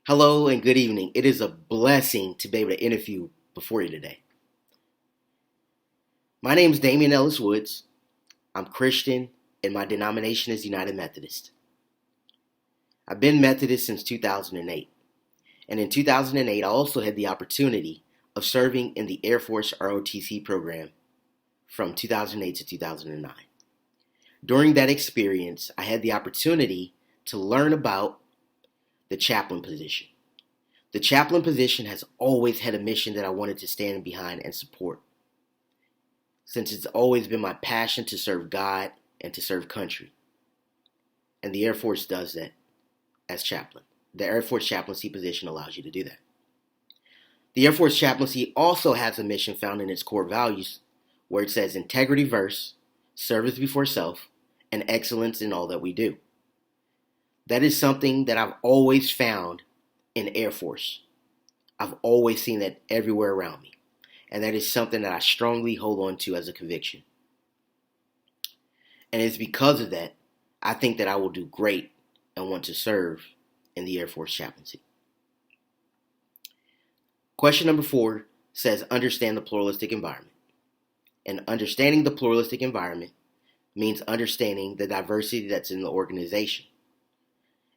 Hello and good evening. It is a blessing to be able to interview before you today. My name is Damian Ellis Woods. I'm Christian and my denomination is United Methodist. I've been Methodist since 2008. And in 2008, I also had the opportunity of serving in the Air Force ROTC program from 2008 to 2009. During that experience, I had the opportunity to learn about the chaplain position. The chaplain position has always had a mission that I wanted to stand behind and support, since it's always been my passion to serve God and to serve country. And the Air Force does that as chaplain. The Air Force chaplaincy position allows you to do that. The Air Force chaplaincy also has a mission found in its core values where it says integrity first, service before self, and excellence in all that we do. That is something that I've always found in Air Force. I've always seen that everywhere around me. And that is something that I strongly hold on to as a conviction. And it's because of that, I think that I will do great and want to serve in the Air Force chaplaincy. Question number 4 says, understand the pluralistic environment. And understanding the pluralistic environment means understanding the diversity that's in the organization.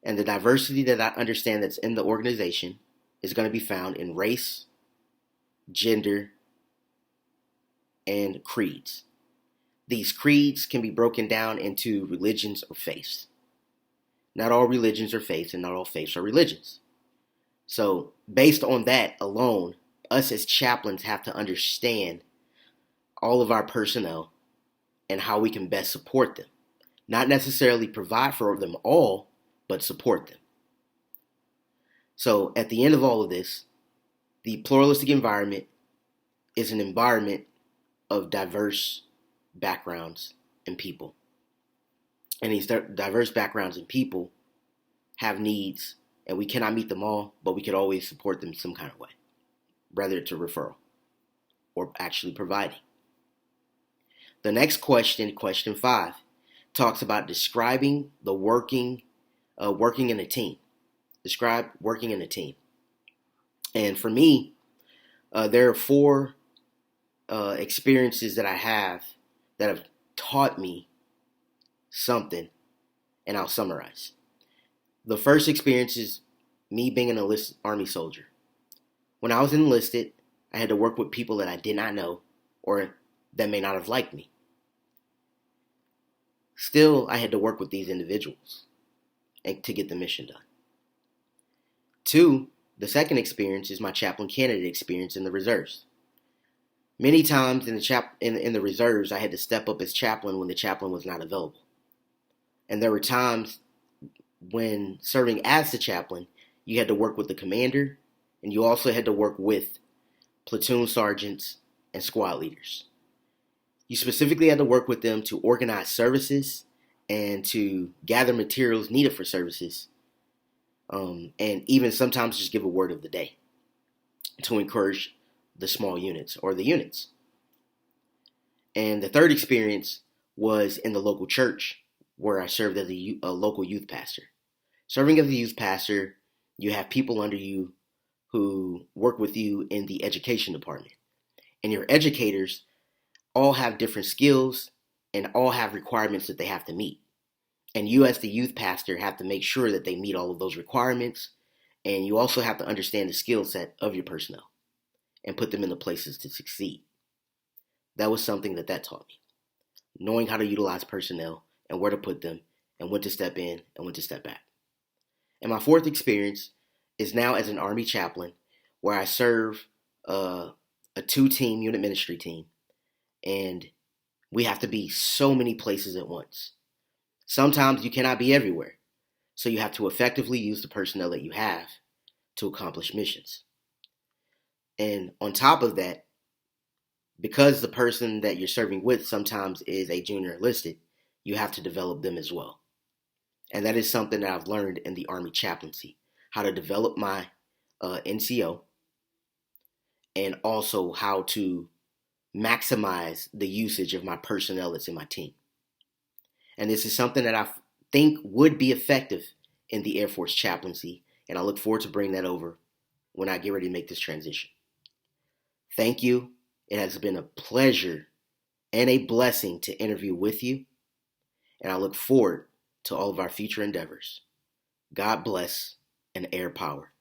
And the diversity that I understand that's in the organization is going to be found in race, gender, and creeds. These creeds can be broken down into religions or faiths. Not all religions are faiths and not all faiths are religions. So based on that alone, us as chaplains have to understand all of our personnel and how we can best support them. Not necessarily provide for them all, but support them. So at the end of all of this, the pluralistic environment is an environment of diverse backgrounds and people. And these diverse backgrounds and people have needs, and we cannot meet them all, but we could always support them some kind of way, whether it's a referral or actually providing. The next question, question 5, talks about describing the working in a team. Describe working in a team. And for me, there are 4 experiences that I have that have taught me something, and I'll summarize. The first experience is me being an enlisted Army soldier. When I was enlisted, I had to work with people that I did not know or that may not have liked me. Still, I had to work with these individuals and to get the mission done. 2, the second experience is my chaplain candidate experience in the reserves. Many times in the reserves, I had to step up as chaplain when the chaplain was not available. And there were times when serving as the chaplain, you had to work with the commander, and you also had to work with platoon sergeants and squad leaders. You specifically had to work with them to organize services and to gather materials needed for services, and even sometimes just give a word of the day to encourage the small units or the units. And the third experience was in the local church where I served as a local youth pastor. Serving as a youth pastor, you have people under you who work with you in the education department. And your educators all have different skills and all have requirements that they have to meet. And you as the youth pastor have to make sure that they meet all of those requirements. And you also have to understand the skill set of your personnel and put them in the places to succeed. That was something that taught me. Knowing how to utilize personnel and where to put them and when to step in and when to step back. And my fourth experience is now as an Army chaplain where I serve a 2-team unit ministry team. And we have to be so many places at once. Sometimes you cannot be everywhere. So you have to effectively use the personnel that you have to accomplish missions. And on top of that, because the person that you're serving with sometimes is a junior enlisted, you have to develop them as well. And that is something that I've learned in the Army chaplaincy, how to develop my NCO and also how to maximize the usage of my personnel that's in my team. And this is something that I think would be effective in the Air Force chaplaincy and I look forward to bringing that over when I get ready to make this transition. Thank you. It has been a pleasure and a blessing to interview with you, and I look forward to all of our future endeavors. God bless and air power.